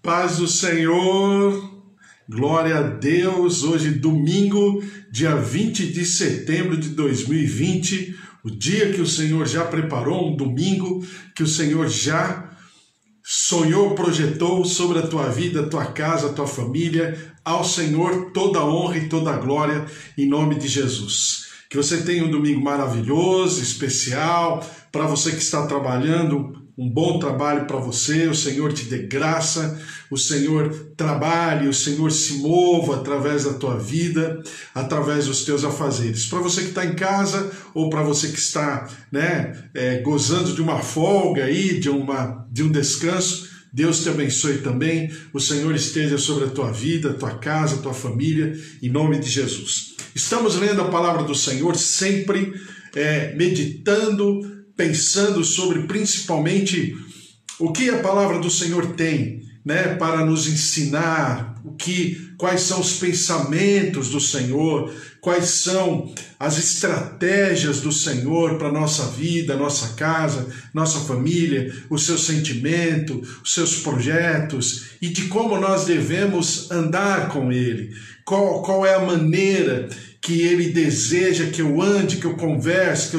Paz do Senhor, glória a Deus. Hoje, domingo, dia 20 de setembro de 2020, o dia que o Senhor já preparou, um domingo que o Senhor já sonhou, projetou sobre a tua vida, a tua casa, a tua família. Ao Senhor toda a honra e toda a glória, em nome de Jesus. Que você tenha um domingo maravilhoso, especial, para você que está trabalhando, um bom trabalho para você, o Senhor te dê graça, o Senhor trabalhe, o Senhor se mova através da tua vida, através dos teus afazeres. Para você que está em casa ou para você que está gozando de uma folga aí, de um descanso, Deus te abençoe também, o Senhor esteja sobre a tua vida, a tua casa, a tua família, em nome de Jesus. Estamos lendo a palavra do Senhor sempre, meditando, pensando sobre principalmente o que a palavra do Senhor tem, para nos ensinar, quais são os pensamentos do Senhor, quais são as estratégias do Senhor para a nossa vida, nossa casa, nossa família, o seu sentimento, os seus projetos e de como nós devemos andar com Ele, qual é a maneira que Ele deseja que eu ande, que eu converse,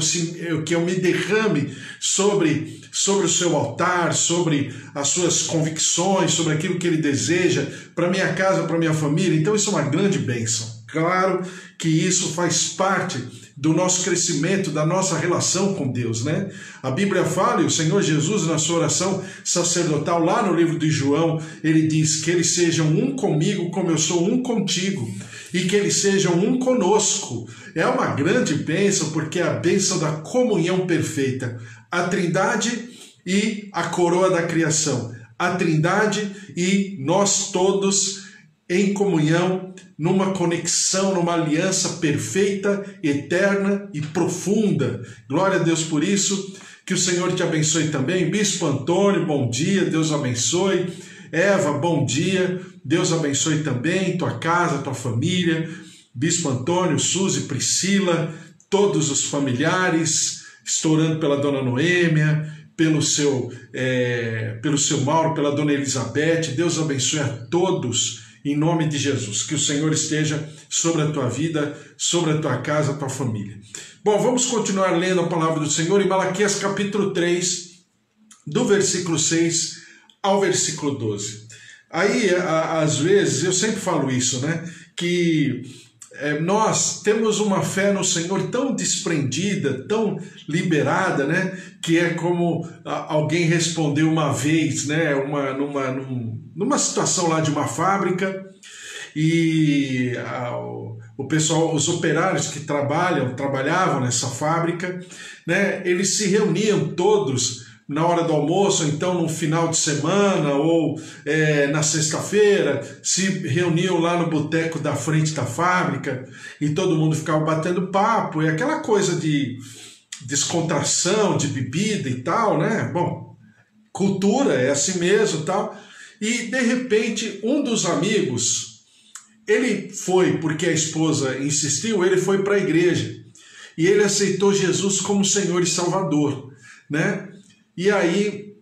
que eu me derrame sobre o seu altar, sobre as suas convicções, sobre aquilo que Ele deseja para minha casa, para minha família. Então isso é uma grande bênção. Claro que isso faz parte do nosso crescimento, da nossa relação com Deus, A Bíblia fala, e o Senhor Jesus, na sua oração sacerdotal, lá no livro de João, ele diz que eles sejam um comigo como eu sou um contigo, e que eles sejam um conosco. É uma grande bênção, porque é a bênção da comunhão perfeita. A Trindade e a coroa da criação. A Trindade e nós todos em comunhão, numa conexão, numa aliança perfeita, eterna e profunda. Glória a Deus por isso. Que o Senhor te abençoe também. Bispo Antônio, bom dia, Deus abençoe. Eva, bom dia, Deus abençoe também tua casa, tua família. Bispo Antônio, Suzy, Priscila, todos os familiares. Estou orando pela dona Noêmia, pelo seu Mauro, pela dona Elizabeth. Deus abençoe a todos, em nome de Jesus. Que o Senhor esteja sobre a tua vida, sobre a tua casa, a tua família. Bom, vamos continuar lendo a palavra do Senhor em Malaquias capítulo 3, do versículo 6 ao versículo 12. Aí, às vezes, eu sempre falo isso, que nós temos uma fé no Senhor tão desprendida, tão liberada, que é como alguém respondeu uma vez, numa situação lá de uma fábrica, e o pessoal, os operários que trabalhavam nessa fábrica, eles se reuniam todos na hora do almoço, ou então no final de semana, ou na sexta-feira, se reuniam lá no boteco da frente da fábrica, e todo mundo ficava batendo papo, e aquela coisa de descontração, de bebida e tal, Bom, cultura é assim mesmo e tal. E, de repente, um dos amigos, ele foi, porque a esposa insistiu, ele foi para a igreja, e ele aceitou Jesus como Senhor e Salvador, E aí,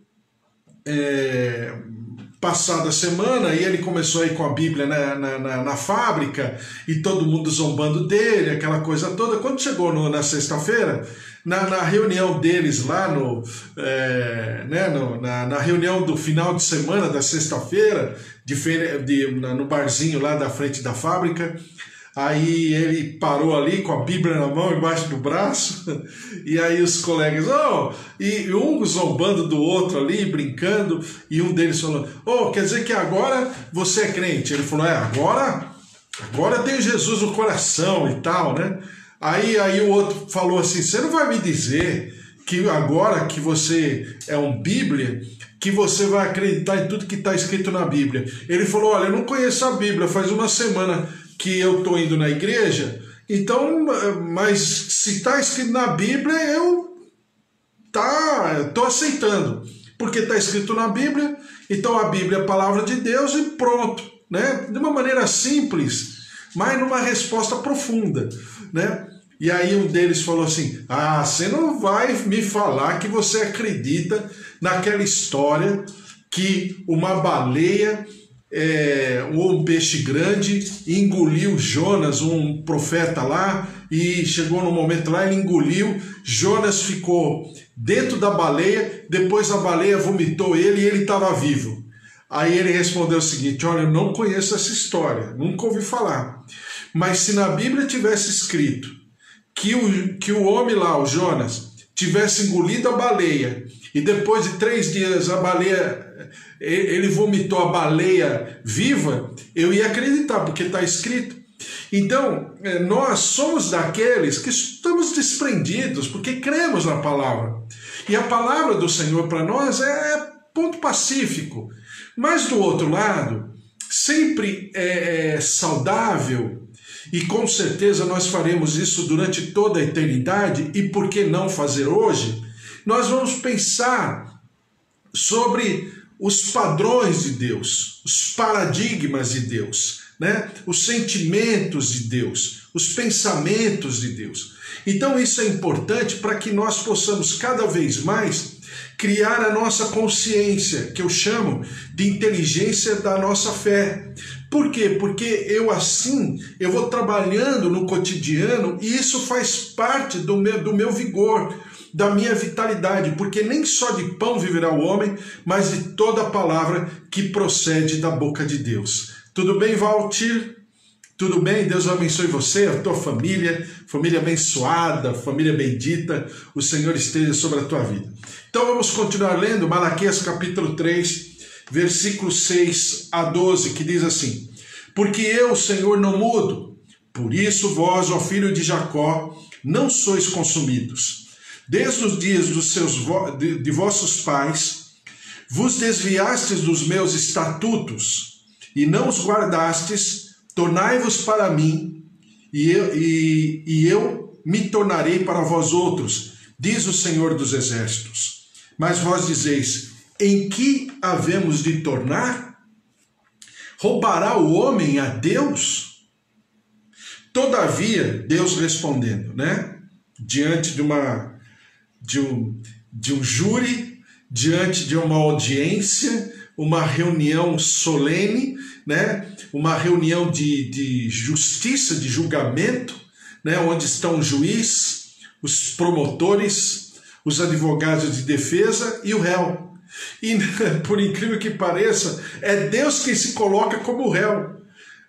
passada a semana, aí ele começou a ir com a Bíblia na fábrica, e todo mundo zombando dele, aquela coisa toda. Quando chegou na sexta-feira, na reunião deles lá, na reunião do final de semana da sexta-feira, no barzinho lá da frente da fábrica, aí ele parou ali com a Bíblia na mão, embaixo do braço, e aí os colegas, e um zombando do outro ali, brincando, e um deles falou, quer dizer que agora você é crente? Ele falou, agora eu tenho Jesus no coração e tal, Aí o outro falou assim, você não vai me dizer que agora que você é um Bíblia, que você vai acreditar em tudo que está escrito na Bíblia? Ele falou, olha, eu não conheço a Bíblia, faz uma semana que eu estou indo na igreja, então, mas se está escrito na Bíblia, eu estou aceitando, porque está escrito na Bíblia, então a Bíblia é a palavra de Deus e pronto, De uma maneira simples, mas numa resposta profunda, E aí um deles falou assim, você não vai me falar que você acredita naquela história que uma baleia ou um peixe grande engoliu Jonas, um profeta lá, e chegou no momento lá, ele engoliu, Jonas ficou dentro da baleia, depois a baleia vomitou ele e ele estava vivo. Aí ele respondeu o seguinte: olha, eu não conheço essa história, nunca ouvi falar, mas se na Bíblia tivesse escrito que o homem lá, o Jonas, tivesse engolido a baleia e depois de 3 dias a baleia, ele vomitou a baleia viva, eu ia acreditar, porque está escrito. Então, nós somos daqueles que estamos desprendidos, porque cremos na palavra. E a palavra do Senhor para nós é ponto pacífico. Mas do outro lado, sempre é saudável, e com certeza nós faremos isso durante toda a eternidade, e por que não fazer hoje? Nós vamos pensar sobre os padrões de Deus, os paradigmas de Deus, né? Os sentimentos de Deus, os pensamentos de Deus. Então isso é importante para que nós possamos cada vez mais criar a nossa consciência, que eu chamo de inteligência da nossa fé. Por quê? Porque eu vou trabalhando no cotidiano e isso faz parte do meu vigor, da minha vitalidade, porque nem só de pão viverá o homem, mas de toda a palavra que procede da boca de Deus. Tudo bem, Valtir? Tudo bem? Deus abençoe você, a tua família, família abençoada, família bendita, o Senhor esteja sobre a tua vida. Então vamos continuar lendo Malaquias capítulo 3, versículos 6 a 12, que diz assim: porque eu, Senhor, não mudo, por isso vós, ó filho de Jacó, não sois consumidos. Desde os dias de vossos pais, vos desviastes dos meus estatutos, e não os guardastes. Tornai-vos para mim, e eu me tornarei para vós outros, diz o Senhor dos Exércitos. Mas vós dizeis: em que havemos de tornar? Roubará o homem a Deus? Todavia, Deus respondendo, né? Diante de um júri, diante de uma audiência, uma reunião solene, né? Uma reunião de justiça, de julgamento, né? Onde estão o juiz, os promotores, os advogados de defesa e o réu. E, por incrível que pareça, é Deus quem se coloca como réu.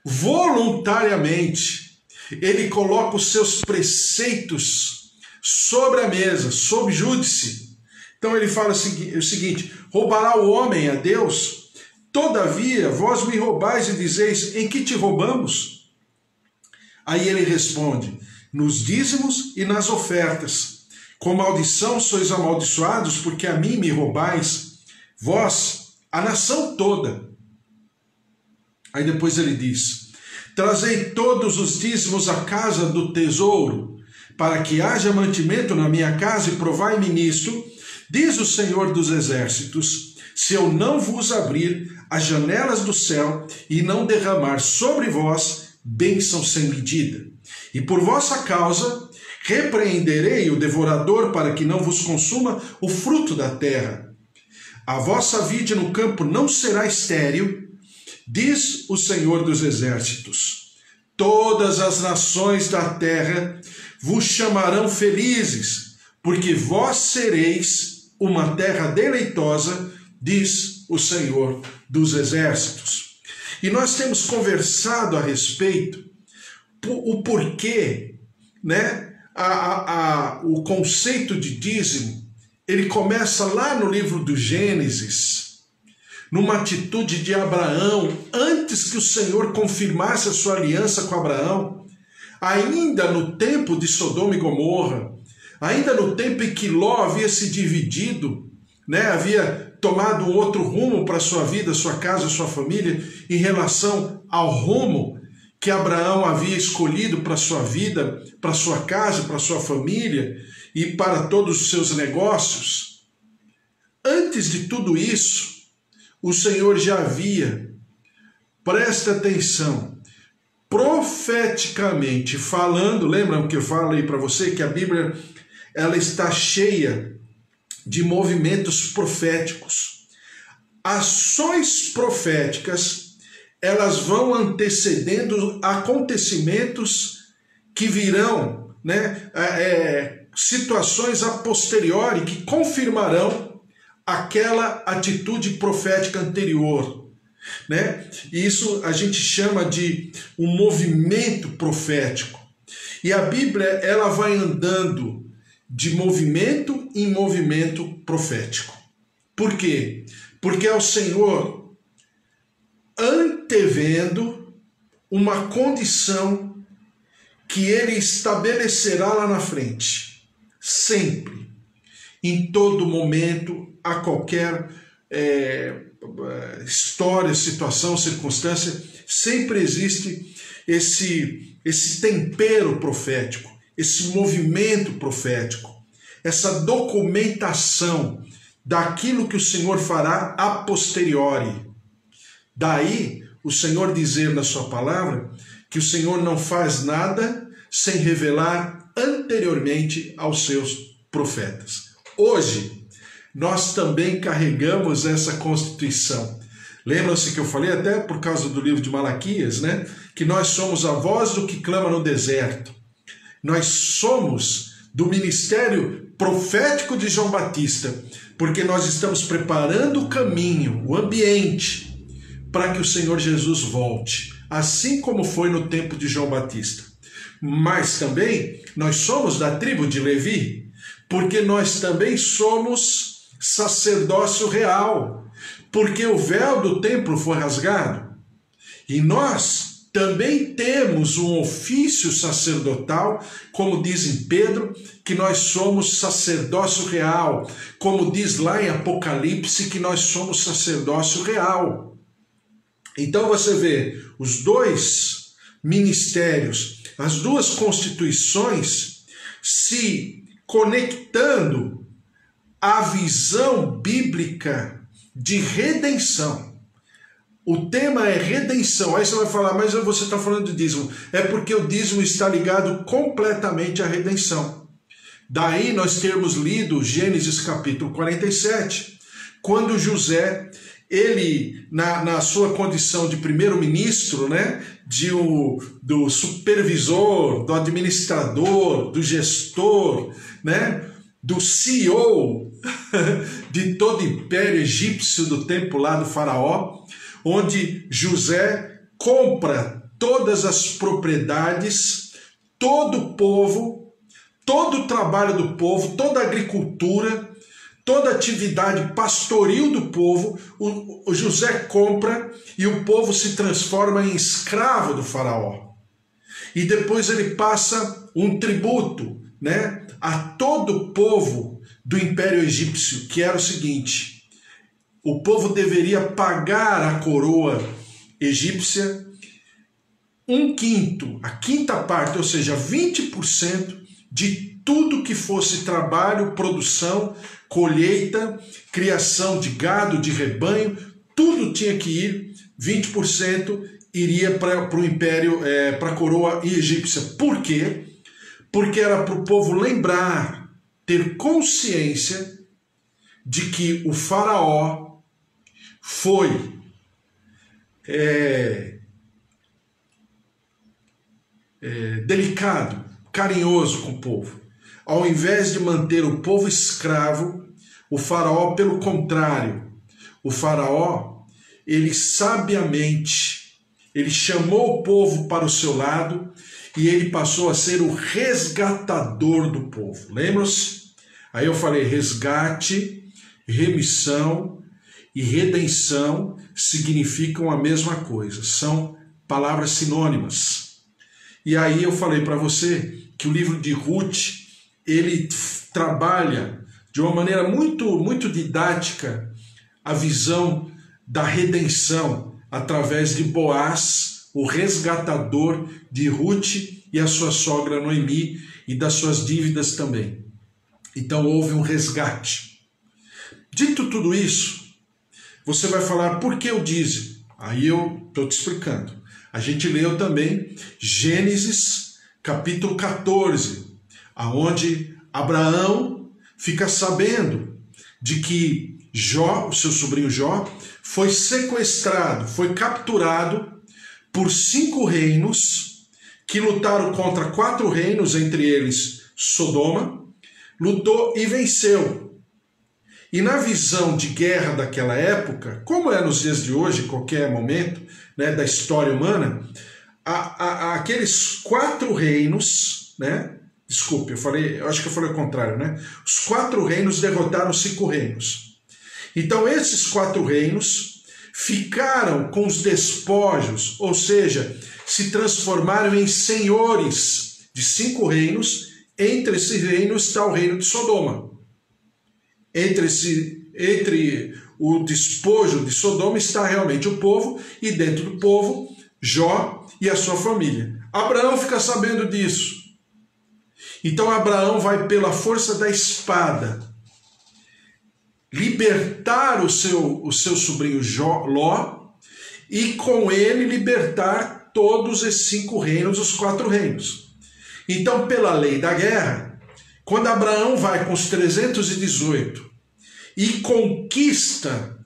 Voluntariamente, ele coloca os seus preceitos sobre a mesa, sob júdice. Então ele fala o seguinte: roubará o homem a Deus? Todavia, vós me roubais e dizeis: em que te roubamos? Aí ele responde: nos dízimos e nas ofertas. Com maldição sois amaldiçoados, porque a mim me roubais, vós, a nação toda. Aí depois ele diz: trazei todos os dízimos à casa do tesouro, para que haja mantimento na minha casa, e provai-me nisto, diz o Senhor dos Exércitos, se eu não vos abrir as janelas do céu e não derramar sobre vós bênção sem medida. E por vossa causa repreenderei o devorador, para que não vos consuma o fruto da terra. A vossa vide no campo não será estéril, diz o Senhor dos Exércitos. Todas as nações da terra vos chamarão felizes, porque vós sereis uma terra deleitosa, diz o Senhor dos Exércitos. E nós temos conversado a respeito o porquê, né? O conceito de dízimo, ele começa lá no livro do Gênesis, numa atitude de Abraão, antes que o Senhor confirmasse a sua aliança com Abraão, ainda no tempo de Sodoma e Gomorra, ainda no tempo em que Ló havia se dividido, né, havia tomado um outro rumo para a sua vida, sua casa, sua família, em relação ao rumo que Abraão havia escolhido para a sua vida, para a sua casa, para a sua família e para todos os seus negócios. Antes de tudo isso, o Senhor já havia, presta atenção, profeticamente falando, lembram que eu falei para você que a Bíblia ela está cheia de movimentos proféticos. ações proféticas, elas vão antecedendo acontecimentos que virão, né? Situações a posteriori que confirmarão aquela atitude profética anterior, né? Isso a gente chama de um movimento profético. E a Bíblia, ela vai andando de movimento em movimento profético. Por quê? Porque é o Senhor antevendo uma condição que Ele estabelecerá lá na frente. Sempre, em todo momento, a qualquer história, situação, circunstância, sempre existe esse tempero profético, esse movimento profético, essa documentação daquilo que o Senhor fará a posteriori. Daí, o Senhor dizer na sua palavra que o Senhor não faz nada sem revelar anteriormente aos seus profetas. Hoje, nós também carregamos essa constituição. Lembram-se que eu falei até por causa do livro de Malaquias, né? Que nós somos a voz do que clama no deserto. Nós somos do ministério profético de João Batista, porque nós estamos preparando o caminho, o ambiente, para que o Senhor Jesus volte, assim como foi no tempo de João Batista. Mas também nós somos da tribo de Levi, porque nós também somos sacerdócio real, porque o véu do templo foi rasgado. E nós também temos um ofício sacerdotal, como diz em Pedro, que nós somos sacerdócio real, como diz lá em Apocalipse, que nós somos sacerdócio real. Então você vê os dois ministérios, as duas constituições se conectando à visão bíblica de redenção. O tema é redenção. Aí você vai falar, mas você está falando de dízimo. É porque o dízimo está ligado completamente à redenção. Daí nós termos lido Gênesis capítulo 47, quando José, ele, na sua condição de primeiro-ministro, né, do supervisor, do administrador, do gestor, né, do CEO de todo o império egípcio do tempo lá do faraó, onde José compra todas as propriedades, todo o povo, todo o trabalho do povo, toda a agricultura, toda a atividade pastoril do povo, o José compra e o povo se transforma em escravo do faraó. E depois ele passa um tributo, né, a todo o povo do Império Egípcio, que era o seguinte: o povo deveria pagar à coroa egípcia 1/5, a quinta parte, ou seja, 20% de tudo que fosse trabalho, produção, colheita, criação de gado, de rebanho, tudo tinha que ir, 20% iria para o império, para a coroa egípcia. Por quê? Porque era para o povo lembrar, ter consciência de que o faraó foi delicado, carinhoso com o povo. Ao invés de manter o povo escravo, o faraó, pelo contrário, o faraó, ele sabiamente, ele chamou o povo para o seu lado e ele passou a ser o resgatador do povo. Lembram-se? Aí eu falei, resgate, remissão e redenção significam a mesma coisa, são palavras sinônimas. E aí eu falei para você que o livro de Ruth, ele trabalha de uma maneira muito didática a visão da redenção através de Boaz, o resgatador de Ruth e a sua sogra Noemi e das suas dívidas também. Então houve um resgate. Dito tudo isso, você vai falar, por que o dízimo? Aí eu estou te explicando. A gente leu também Gênesis capítulo 14, aonde Abraão fica sabendo de que Jó, o seu sobrinho Jó, foi sequestrado, foi capturado por 5 reinos que lutaram contra 4 reinos, entre eles Sodoma, lutou e venceu. E na visão de guerra daquela época, como é nos dias de hoje, em qualquer momento, né, da história humana, aqueles 4 reinos, né? Desculpe, eu acho que eu falei o contrário, né? Os 4 reinos derrotaram 5 reinos. Então esses 4 reinos ficaram com os despojos, ou seja, se transformaram em senhores de 5 reinos. Entre esses reinos está o reino de Sodoma. Entre o despojo de Sodoma está realmente o povo, e dentro do povo, Jó e a sua família. Abraão fica sabendo disso. Então Abraão vai pela força da espada libertar o seu sobrinho Ló, e com ele libertar todos esses 5 reinos, os 4 reinos. Então, pela lei da guerra, quando Abraão vai com os 318 e conquista,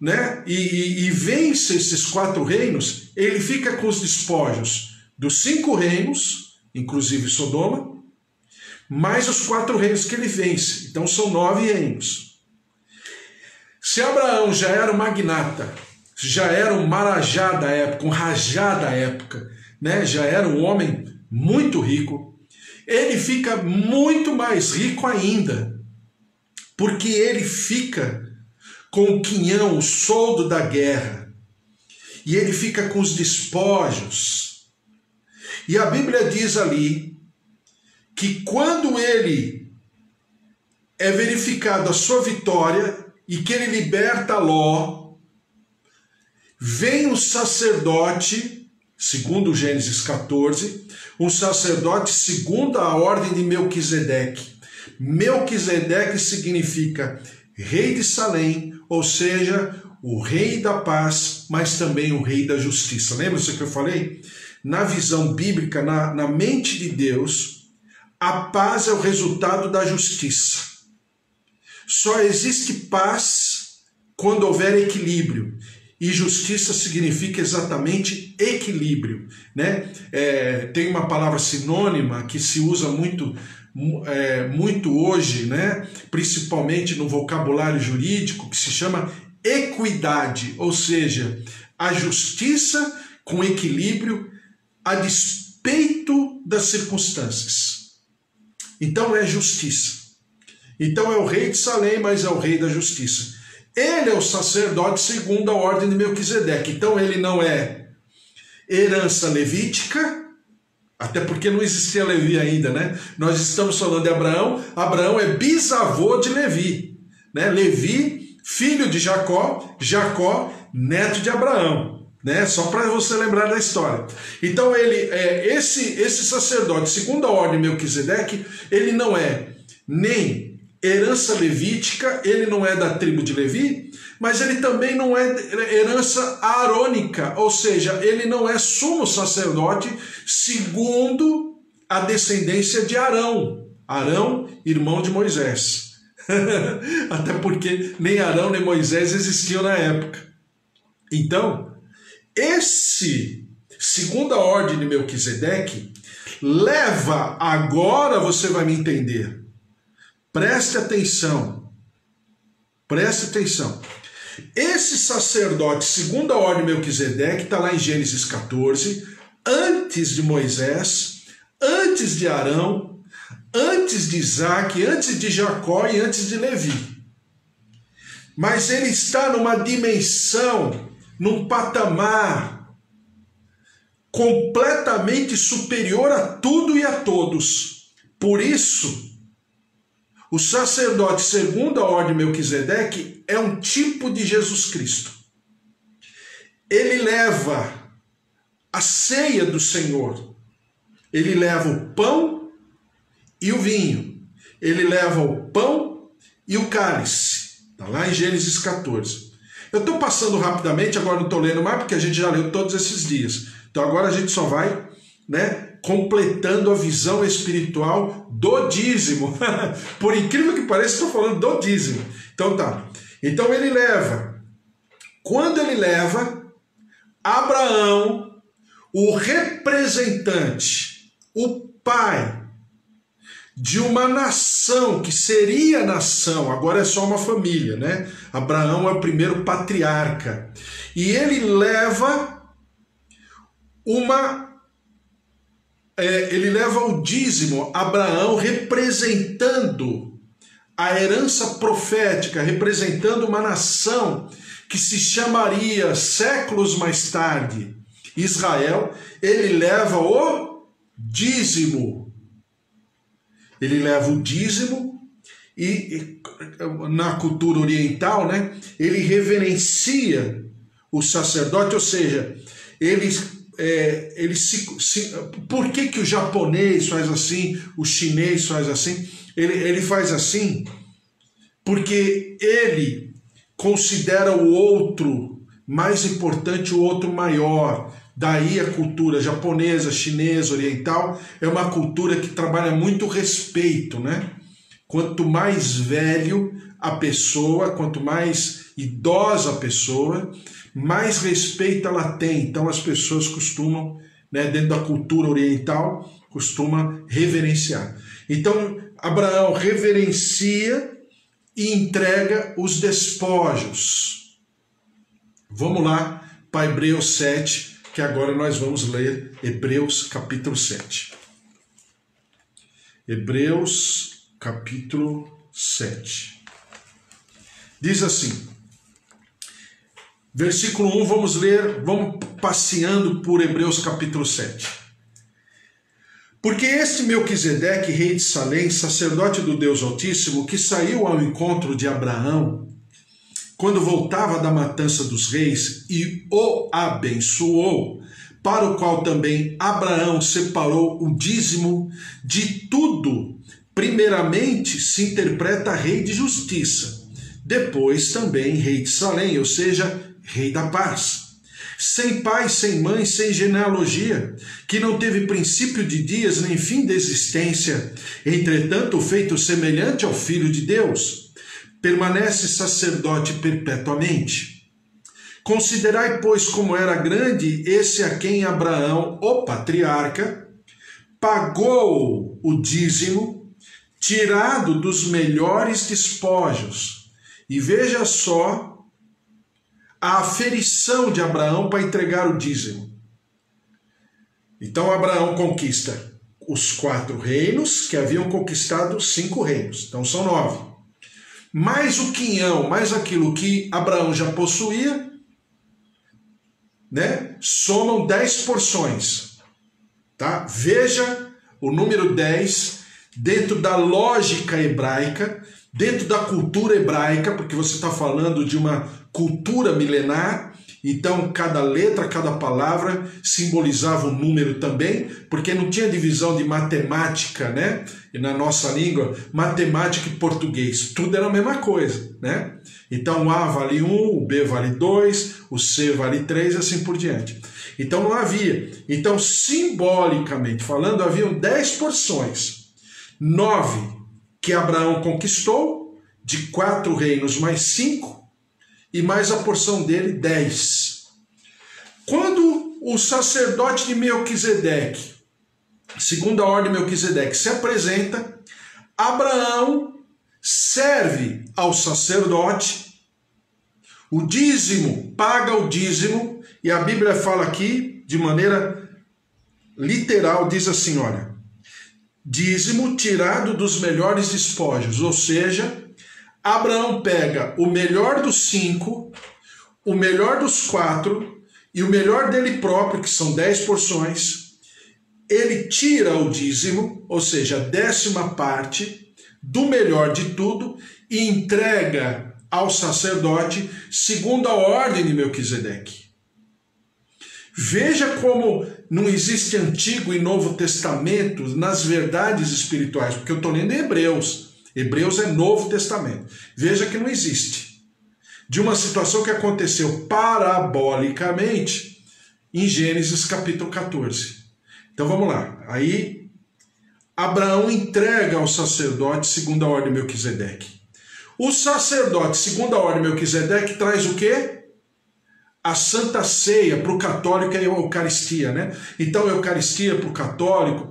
né, e vence esses 4 reinos, ele fica com os despojos dos 5 reinos, inclusive Sodoma, mais os 4 reinos que ele vence. Então são 9 reinos. Se Abraão já era um magnata, já era um marajá da época, um rajá da época, né? Já era um homem muito rico, ele fica muito mais rico ainda, porque ele fica com o quinhão, o soldo da guerra, e ele fica com os despojos. E a Bíblia diz ali que quando ele é verificado a sua vitória e que ele liberta Ló, vem um sacerdote, segundo Gênesis 14, um sacerdote segundo a ordem de Melquisedeque. Melquisedeque significa rei de Salém, ou seja, o rei da paz, mas também o rei da justiça. Lembra isso que eu falei? Na visão bíblica, na mente de Deus, a paz é o resultado da justiça. Só existe paz quando houver equilíbrio. E justiça significa exatamente equilíbrio, né? Tem uma palavra sinônima que se usa muito hoje, né? Principalmente no vocabulário jurídico, que se chama equidade, ou seja, a justiça com equilíbrio a despeito das circunstâncias. Então é justiça. Então é o rei de Salém, mas é o rei da justiça. Ele é o sacerdote segundo a ordem de Melquisedeque. Então ele não é herança levítica, até porque não existia Levi ainda, né? Nós estamos falando de Abraão. Abraão é bisavô de Levi, né? Levi, filho de Jacó, Jacó, neto de Abraão, né? Só para você lembrar da história. Então esse sacerdote, segundo a ordem de Melquisedeque, ele não é nem herança levítica, ele não é da tribo de Levi, mas ele também não é herança arônica, ou seja, ele não é sumo sacerdote segundo a descendência de Arão. Arão, irmão de Moisés. Até porque nem Arão nem Moisés existiam na época. Então, esse, segundo a ordem de Melquisedeque, leva, agora você vai me entender. Preste atenção. Preste atenção. Esse sacerdote, segundo a ordem de Melquisedeque, está lá em Gênesis 14, antes de Moisés, antes de Arão, antes de Isaac, antes de Jacó e antes de Levi. Mas ele está numa dimensão, num patamar completamente superior a tudo e a todos. Por isso, o sacerdote, segundo a ordem de Melquisedeque, é um tipo de Jesus Cristo. Ele leva a ceia do Senhor. Ele leva o pão e o vinho. Ele leva o pão e o cálice. Está lá em Gênesis 14. Eu estou passando rapidamente, agora não estou lendo mais, porque a gente já leu todos esses dias. Então agora a gente só vai, né, completando a visão espiritual do dízimo. Por incrível que pareça, estou falando do dízimo. Então tá. Então ele leva. Quando ele leva, Abraão, o representante, o pai de uma nação que seria nação, agora é só uma família, né? Abraão é o primeiro patriarca. E ele leva ele leva o dízimo, Abraão representando a herança profética, representando uma nação que se chamaria séculos mais tarde Israel. Ele leva o dízimo. Ele leva o dízimo e na cultura oriental, né, ele reverencia o sacerdote, ou seja, por que o japonês faz assim, o chinês faz assim? Ele faz assim porque ele considera o outro mais importante, o outro maior. Daí a cultura japonesa, chinesa, oriental é uma cultura que trabalha muito respeito, né? Quanto mais velho a pessoa, quanto mais idosa a pessoa, mais respeito ela tem. Então as pessoas costumam, né, dentro da cultura oriental, costumam reverenciar. Então Abraão reverencia e entrega os despojos. Vamos lá para Hebreus 7, que agora nós vamos ler Hebreus capítulo 7. Hebreus capítulo 7. Diz assim, versículo 1, vamos ler, vamos passeando por Hebreus capítulo 7. Porque este Melquisedeque, rei de Salém, sacerdote do Deus Altíssimo, que saiu ao encontro de Abraão, quando voltava da matança dos reis, e o abençoou, para o qual também Abraão separou o dízimo de tudo, primeiramente se interpreta rei de justiça, depois também rei de Salém, ou seja, rei da paz. Sem pai, sem mãe, sem genealogia, que não teve princípio de dias nem fim de existência, entretanto feito semelhante ao Filho de Deus, permanece sacerdote perpetuamente. Considerai, pois, como era grande esse a quem Abraão, o patriarca, pagou o dízimo, tirado dos melhores despojos. E veja só a aferição de Abraão para entregar o dízimo. Então Abraão conquista os 4 reinos que haviam conquistado 5 reinos. Então são 9. Mais o quinhão, mais aquilo que Abraão já possuía, né? Somam 10 porções. Tá? Veja o número 10 dentro da lógica hebraica, dentro da cultura hebraica, porque você está falando de uma cultura milenar, então cada letra, cada palavra simbolizava um número também, porque não tinha divisão de matemática, né? E na nossa língua, matemática e português, tudo era a mesma coisa, né? Então o A vale 1, o B vale 2, o C vale 3 e assim por diante. Então não havia. Então, simbolicamente falando, haviam 10 porções. 9 que Abraão conquistou, de 4 reinos mais 5, e mais a porção dele, 10. Quando o sacerdote de Melquisedeque, segundo a ordem de Melquisedeque, se apresenta, Abraão serve ao sacerdote o dízimo, paga o dízimo, e a Bíblia fala aqui, de maneira literal, diz assim, olha, dízimo tirado dos melhores despojos, ou seja, Abraão pega o melhor dos 5, o melhor dos 4 e o melhor dele próprio, que são 10 porções. Ele tira o dízimo, ou seja, a 10ª parte do melhor de tudo e entrega ao sacerdote segundo a ordem de Melquisedeque. Veja como não existe Antigo e Novo Testamento nas verdades espirituais, porque eu estou lendo em Hebreus. Hebreus é Novo Testamento. Veja que não existe. De uma situação que aconteceu parabolicamente em Gênesis capítulo 14. Então vamos lá. Aí Abraão entrega ao sacerdote, segundo a ordem de Melquisedeque, O sacerdote, segundo a ordem Melquisedeque, traz o quê? A Santa Ceia. Para o católico é a Eucaristia, né? Então, a Eucaristia para o católico,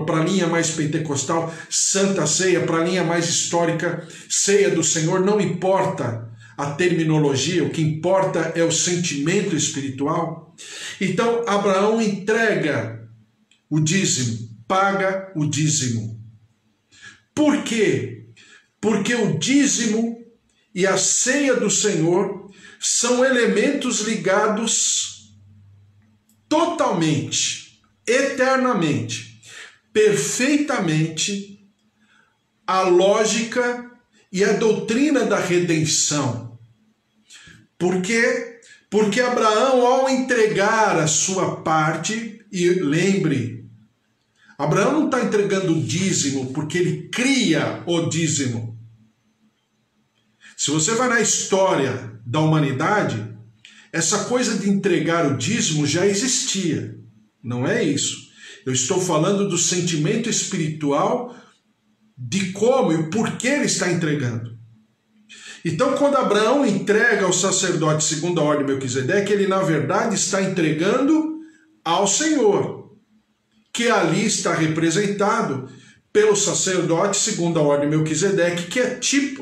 para a linha mais pentecostal, Santa Ceia, para a linha mais histórica, Ceia do Senhor. Não importa a terminologia, o que importa é o sentimento espiritual. Então, Abraão entrega o dízimo, paga o dízimo. Por quê? Porque o dízimo e a ceia do Senhor são elementos ligados totalmente, eternamente, perfeitamente à lógica e à doutrina da redenção. Por quê? Porque Abraão, ao entregar a sua parte, e lembre, Abraão não está entregando o dízimo porque ele cria o dízimo. Se você vai na história da humanidade, essa coisa de entregar o dízimo já existia. Não é isso. Eu estou falando do sentimento espiritual de como e por que ele está entregando. Então, quando Abraão entrega ao sacerdote segundo a ordem Melquisedeque, ele na verdade está entregando ao Senhor, que ali está representado pelo sacerdote segundo a ordem Melquisedeque, que é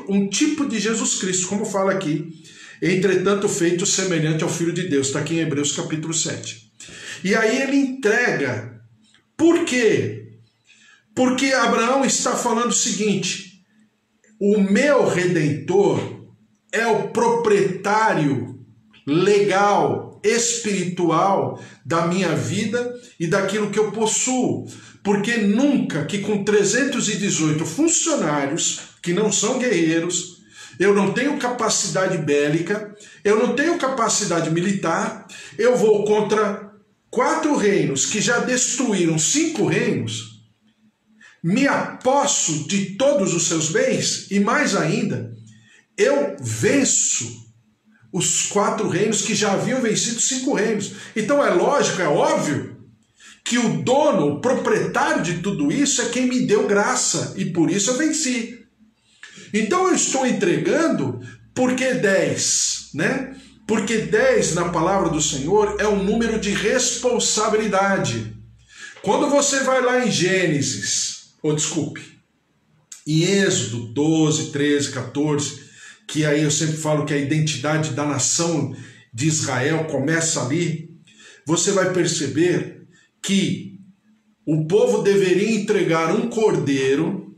um tipo de Jesus Cristo, como fala aqui, entretanto feito semelhante ao Filho de Deus, está aqui em Hebreus capítulo 7. E aí ele entrega. Por quê? Porque Abraão está falando o seguinte: o meu Redentor é o proprietário legal, espiritual da minha vida e daquilo que eu possuo. Porque nunca que com 318 funcionários, que não são guerreiros, eu não tenho capacidade bélica, eu não tenho capacidade militar, eu vou contra 4 reinos que já destruíram 5 reinos, me aposso de todos os seus bens e mais ainda, eu venço os 4 reinos que já haviam vencido 5 reinos. Então é lógico, é óbvio que o dono, o proprietário de tudo isso é quem me deu graça e por isso eu venci. Então eu estou entregando porque 10, né? Porque 10 na palavra do Senhor é um número de responsabilidade. Quando você vai lá em Gênesis, em Êxodo 12, 13, 14, que aí eu sempre falo que a identidade da nação de Israel começa ali, você vai perceber que o povo deveria entregar um cordeiro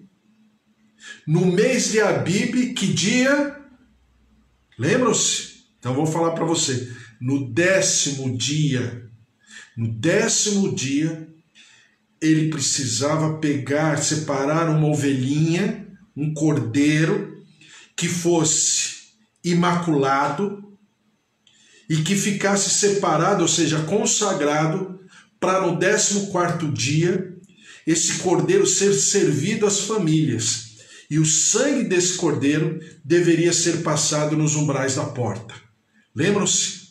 no mês de Abibe, que dia? Lembram-se? Então vou falar para você. No 10º dia, ele precisava separar uma ovelhinha, um cordeiro, que fosse imaculado e que ficasse separado, ou seja, consagrado, para no 14º dia, esse cordeiro ser servido às famílias. E o sangue desse cordeiro deveria ser passado nos umbrais da porta. Lembram-se?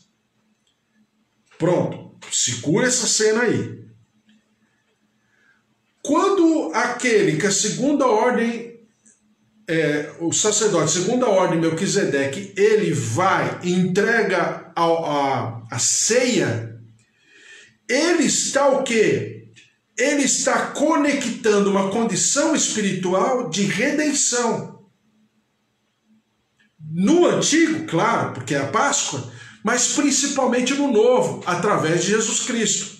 Pronto, segura essa cena aí. Quando aquele que a segunda ordem, o sacerdote, segundo a ordem Melquisedeque, ele vai e entrega a ceia, ele está o quê? Ele está conectando uma condição espiritual de redenção. No Antigo, claro, porque é a Páscoa, mas principalmente no Novo, através de Jesus Cristo.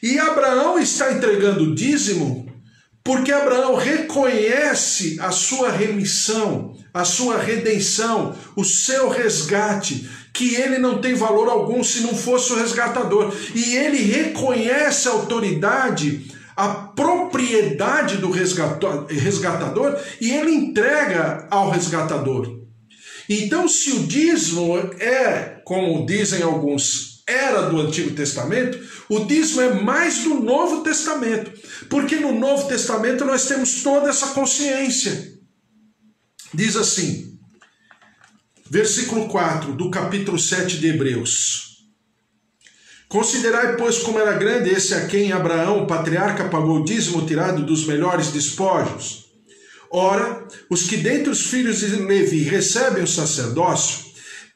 E Abraão está entregando o dízimo porque Abraão reconhece a sua remissão, a sua redenção, o seu resgate, que ele não tem valor algum se não fosse o resgatador. E ele reconhece a autoridade, a propriedade do resgatador, e ele entrega ao resgatador. Então, se o dízimo é, como dizem alguns, era do Antigo Testamento, o dízimo é mais do Novo Testamento, porque no Novo Testamento nós temos toda essa consciência. Diz assim, versículo 4 do capítulo 7 de Hebreus: considerai, pois, como era grande esse a quem Abraão, o patriarca, pagou o dízimo tirado dos melhores despojos. Ora, os que dentre os filhos de Levi recebem o sacerdócio,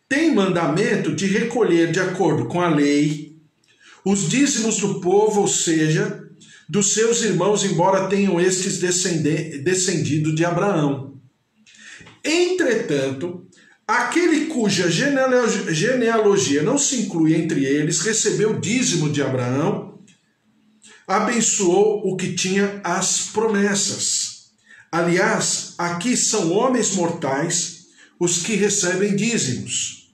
têm mandamento de recolher, de acordo com a lei, os dízimos do povo, ou seja, dos seus irmãos, embora tenham estes descendido de Abraão. Entretanto, aquele cuja genealogia não se inclui entre eles, recebeu o dízimo de Abraão, abençoou o que tinha as promessas. Aliás, aqui são homens mortais os que recebem dízimos.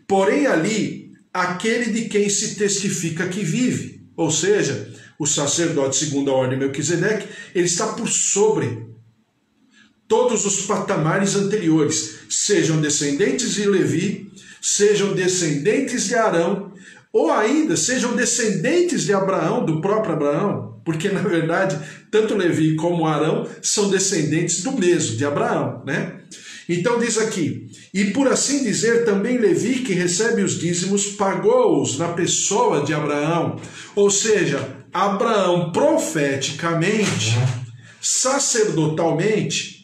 Porém, ali, aquele de quem se testifica que vive, ou seja, o sacerdote segundo a ordem de Melquisedeque, ele está por sobre todos os patamares anteriores, sejam descendentes de Levi, sejam descendentes de Arão, ou ainda sejam descendentes de Abraão, do próprio Abraão, porque na verdade tanto Levi como Arão são descendentes do mesmo, de Abraão, né? Então diz aqui, e por assim dizer também Levi, que recebe os dízimos, pagou-os na pessoa de Abraão, ou seja, Abraão profeticamente, sacerdotalmente,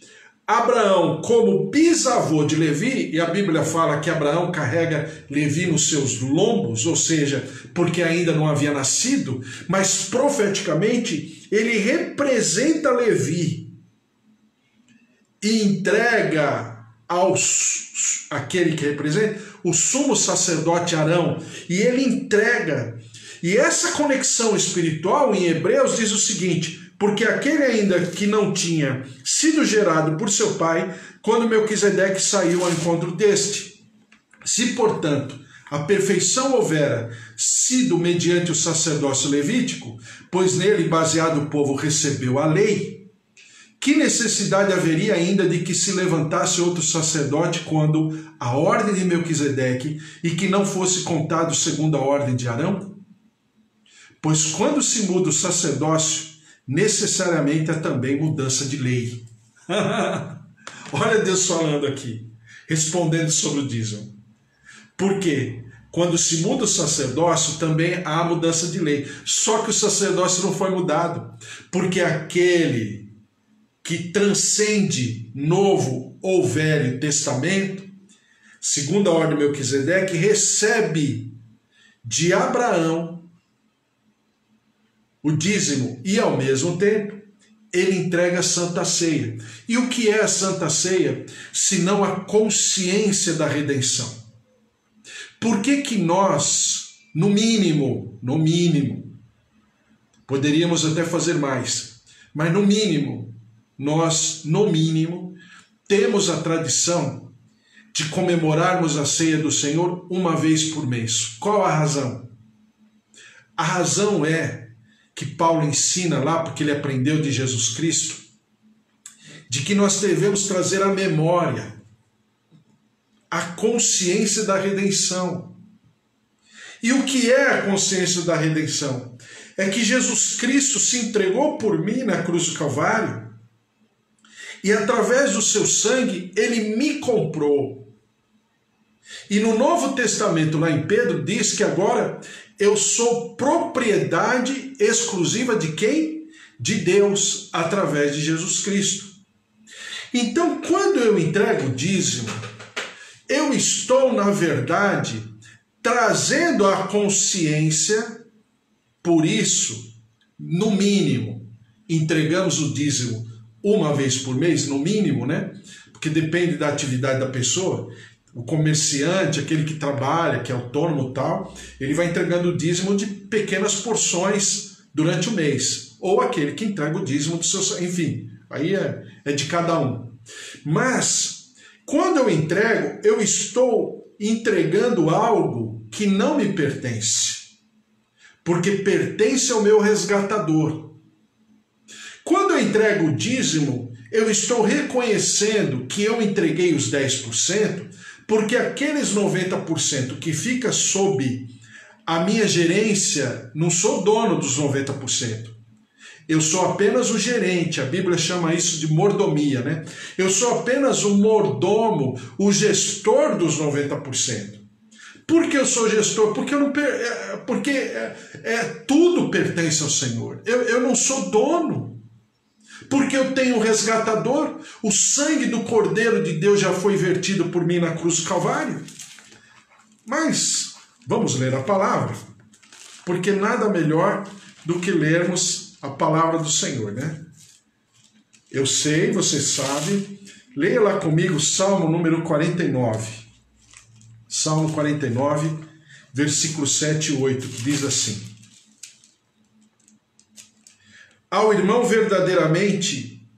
Abraão como bisavô de Levi, e a Bíblia fala que Abraão carrega Levi nos seus lombos, ou seja, porque ainda não havia nascido, mas profeticamente ele representa Levi e entrega aquele que representa o sumo sacerdote Arão, e ele entrega. E essa conexão espiritual em Hebreus diz o seguinte: porque aquele ainda que não tinha sido gerado por seu pai, quando Melquisedeque saiu ao encontro deste. Se, portanto, a perfeição houvera sido mediante o sacerdócio levítico, pois nele baseado o povo recebeu a lei, que necessidade haveria ainda de que se levantasse outro sacerdote quando a ordem de Melquisedeque e que não fosse contado segundo a ordem de Arão? Pois quando se muda o sacerdócio, necessariamente há também mudança de lei. Olha Deus falando aqui, respondendo sobre o dízimo. Por quê? Quando se muda o sacerdócio, também há mudança de lei. Só que o sacerdócio não foi mudado, porque aquele que transcende Novo ou Velho Testamento, segundo a ordem de Melquisedeque, recebe de Abraão o dízimo e, ao mesmo tempo, ele entrega a Santa Ceia. E o que é a Santa Ceia, senão a consciência da redenção? Por que que nós, no mínimo, poderíamos até fazer mais, mas no mínimo, temos a tradição de comemorarmos a ceia do Senhor uma vez por mês? Qual a razão? A razão é que Paulo ensina lá, porque ele aprendeu de Jesus Cristo, de que nós devemos trazer à memória a consciência da redenção. E o que é a consciência da redenção? É que Jesus Cristo se entregou por mim na cruz do Calvário e através do seu sangue ele me comprou. E no Novo Testamento, lá em Pedro, diz que agora eu sou propriedade exclusiva de quem? De Deus, através de Jesus Cristo. Então, quando eu entrego o dízimo, eu estou, na verdade, trazendo a consciência. Por isso, no mínimo, entregamos o dízimo uma vez por mês, no mínimo, né? Porque depende da atividade da pessoa. O comerciante, aquele que trabalha, que é autônomo e tal, ele vai entregando o dízimo de pequenas porções durante o mês. Ou aquele que entrega o dízimo do seu... Enfim, aí é de cada um. Mas, quando eu entrego, eu estou entregando algo que não me pertence. Porque pertence ao meu resgatador. Quando eu entrego o dízimo, eu estou reconhecendo que eu entreguei os 10%, porque aqueles 90% que fica sob a minha gerência, não sou dono dos 90%. Eu sou apenas o gerente, a Bíblia chama isso de mordomia, né? Eu sou apenas o mordomo, o gestor dos 90%. Por que eu sou gestor? Porque, tudo pertence ao Senhor. Eu não sou dono. porque eu tenho um resgatador. O sangue do Cordeiro de Deus já foi vertido por mim na cruz do Calvário. Mas vamos ler a palavra, porque nada melhor do que lermos a palavra do Senhor, né? Eu sei, você sabe. Leia lá comigo Salmo número 49. Salmo 49, versículos 7 e 8, que diz assim: ao irmão verdadeiramente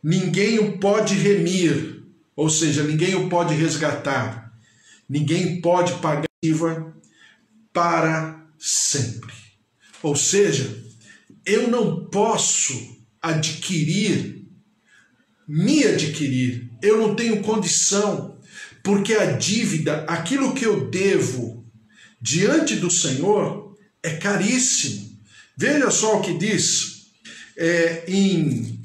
ninguém o pode remir, ou seja, ninguém o pode resgatar, ninguém pode pagar para sempre. Ou seja, eu não posso me adquirir, eu não tenho condição, porque a dívida, aquilo que eu devo diante do Senhor é caríssimo. Veja só o que diz em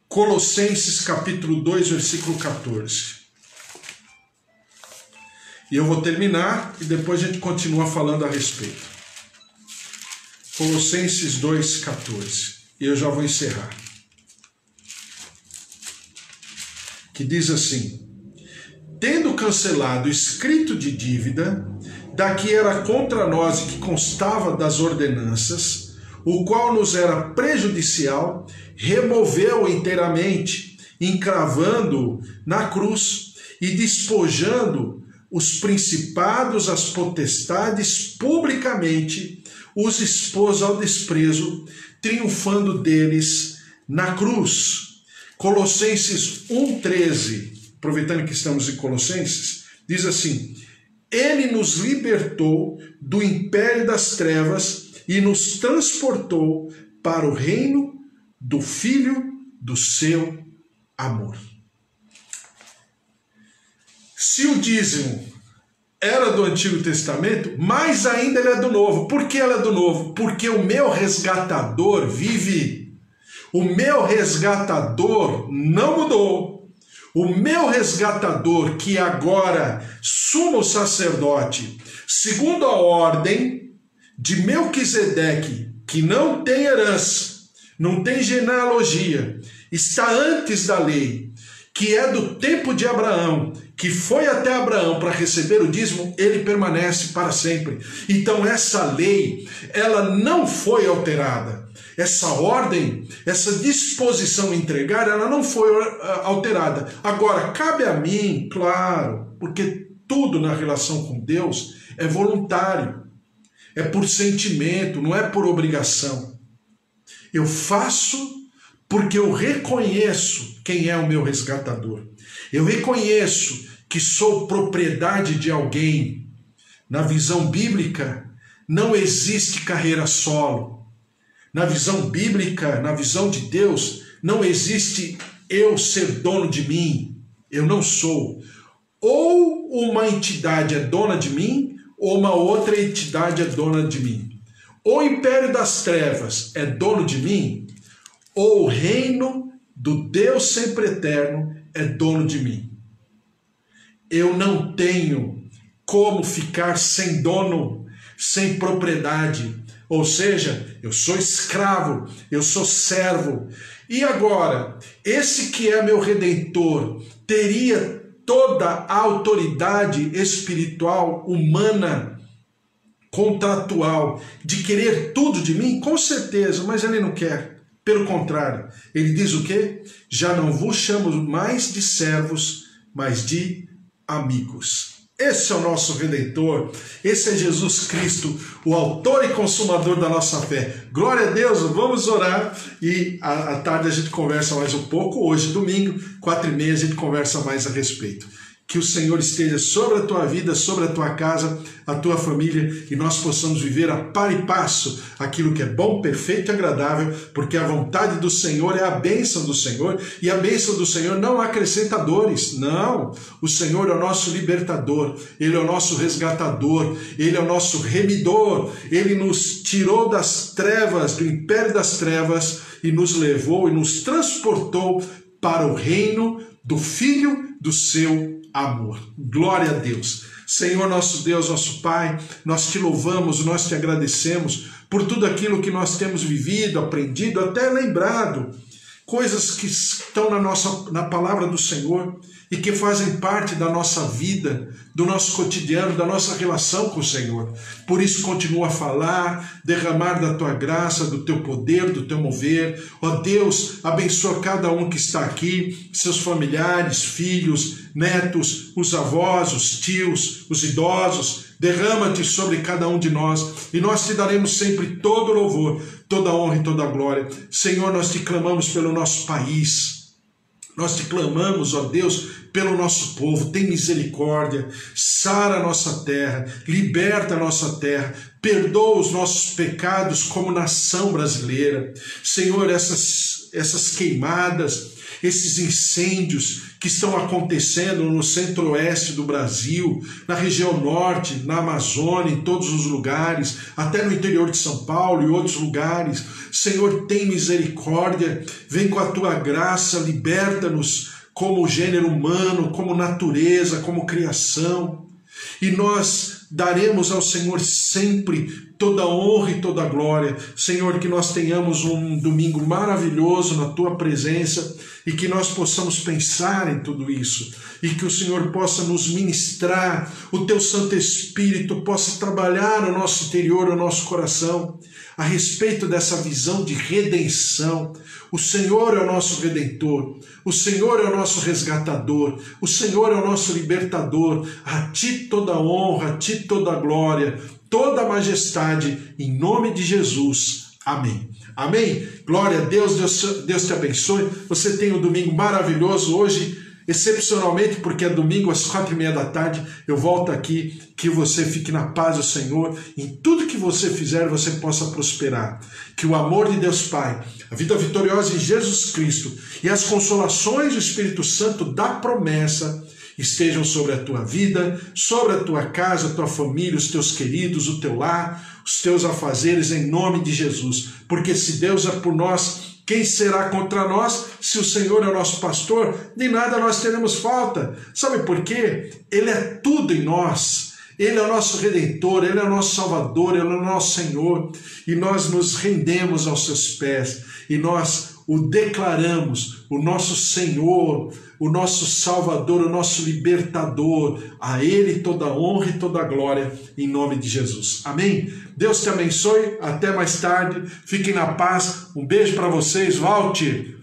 Colossenses capítulo 2, versículo 14. E eu vou terminar e depois a gente continua falando a respeito. Colossenses 2, 14. E eu já vou encerrar. Que diz assim: tendo cancelado o escrito de dívida, da que era contra nós e que constava das ordenanças, o qual nos era prejudicial, removeu-o inteiramente, encravando-o na cruz e despojando os principados, as potestades, publicamente os expôs ao desprezo, triunfando deles na cruz. Colossenses 1,13, aproveitando que estamos em Colossenses, diz assim: ele nos libertou do império das trevas e nos transportou para o reino do Filho do seu amor. Se o dízimo era do Antigo Testamento, mais ainda ele é do Novo. Por que ele é do Novo? Porque o meu resgatador vive. O meu resgatador não mudou. O meu resgatador, que agora sumo sacerdote, segundo a ordem de Melquisedeque, que não tem herança, não tem genealogia, está antes da lei, que é do tempo de Abraão, que foi até Abraão para receber o dízimo, ele permanece para sempre. Então essa lei, ela não foi alterada. Essa ordem, essa disposição a entregar, ela não foi alterada. Agora, cabe a mim, claro, porque tudo na relação com Deus é voluntário, é por sentimento, não é por obrigação. Eu faço porque eu reconheço quem é o meu resgatador. Eu reconheço que sou propriedade de alguém. Na visão bíblica, não existe carreira solo. Na visão bíblica, na visão de Deus, não existe eu ser dono de mim. Eu não sou. Ou uma entidade é dona de mim, ou uma outra entidade é dona de mim. Ou o império das trevas é dono de mim, ou o reino do Deus sempre eterno é dono de mim. Eu não tenho como ficar sem dono, sem propriedade. Ou seja, eu sou escravo, eu sou servo. E agora, esse que é meu redentor, teria toda a autoridade espiritual, humana, contratual, de querer tudo de mim? Com certeza, mas ele não quer. Pelo contrário, ele diz o quê? Já não vos chamo mais de servos, mas de amigos. Esse é o nosso Redentor, esse é Jesus Cristo, o autor e consumador da nossa fé. Glória a Deus, vamos orar e à tarde a gente conversa mais um pouco. Hoje, domingo, 4h30, a gente conversa mais a respeito. Que o Senhor esteja sobre a tua vida, sobre a tua casa, a tua família, e nós possamos viver a par e passo aquilo que é bom, perfeito e agradável, porque a vontade do Senhor é a bênção do Senhor, e a bênção do Senhor não acrescenta dores, não. O Senhor é o nosso libertador, Ele é o nosso resgatador, Ele é o nosso remidor, Ele nos tirou das trevas, do império das trevas, e nos levou e nos transportou para o reino do Filho do seu amor. Glória a Deus. Senhor, nosso Deus, nosso Pai, nós te louvamos, nós te agradecemos por tudo aquilo que nós temos vivido, aprendido, até lembrado, coisas que estão na palavra do Senhor e que fazem parte da nossa vida, do nosso cotidiano, da nossa relação com o Senhor. Por isso, continua a falar, derramar da tua graça, do teu poder, do teu mover. Ó Deus, abençoa cada um que está aqui, seus familiares, filhos, netos, os avós, os tios, os idosos. Derrama-te sobre cada um de nós e nós te daremos sempre todo louvor, toda honra e toda glória. Senhor, nós te clamamos pelo nosso país. Nós te clamamos, ó Deus, pelo nosso povo. Tem misericórdia, sara a nossa terra, liberta a nossa terra, perdoa os nossos pecados como nação brasileira. Senhor, essas queimadas, esses incêndios que estão acontecendo no centro-oeste do Brasil, na região norte, na Amazônia, em todos os lugares, até no interior de São Paulo e outros lugares. Senhor, tem misericórdia, vem com a tua graça, liberta-nos como gênero humano, como natureza, como criação. E nós daremos ao Senhor sempre toda honra e toda glória. Senhor, que nós tenhamos um domingo maravilhoso na tua presença e que nós possamos pensar em tudo isso e que o Senhor possa nos ministrar, o teu Santo Espírito possa trabalhar no nosso interior, no nosso coração, a respeito dessa visão de redenção. O Senhor é o nosso Redentor, o Senhor é o nosso resgatador, o Senhor é o nosso libertador. A ti toda honra, a ti toda glória, toda majestade, em nome de Jesus. Amém. Amém? Glória a Deus, Deus te abençoe. Você tem um domingo maravilhoso hoje, excepcionalmente porque é domingo às 4:30 da tarde. Eu volto aqui, que você fique na paz do Senhor. Em tudo que você fizer, você possa prosperar. Que o amor de Deus Pai, a vida vitoriosa em Jesus Cristo e as consolações do Espírito Santo da promessa estejam sobre a tua vida, sobre a tua casa, a tua família, os teus queridos, o teu lar, os teus afazeres, em nome de Jesus. Porque se Deus é por nós, quem será contra nós? Se o Senhor é o nosso pastor, de nada nós teremos falta. Sabe por quê? Ele é tudo em nós. Ele é o nosso Redentor, Ele é o nosso Salvador, Ele é o nosso Senhor. E nós nos rendemos aos seus pés. E nós o declaramos, o nosso Senhor, o nosso Salvador, o nosso Libertador. A Ele toda honra e toda glória, em nome de Jesus. Amém? Deus te abençoe. Até mais tarde. Fiquem na paz. Um beijo para vocês. Walter.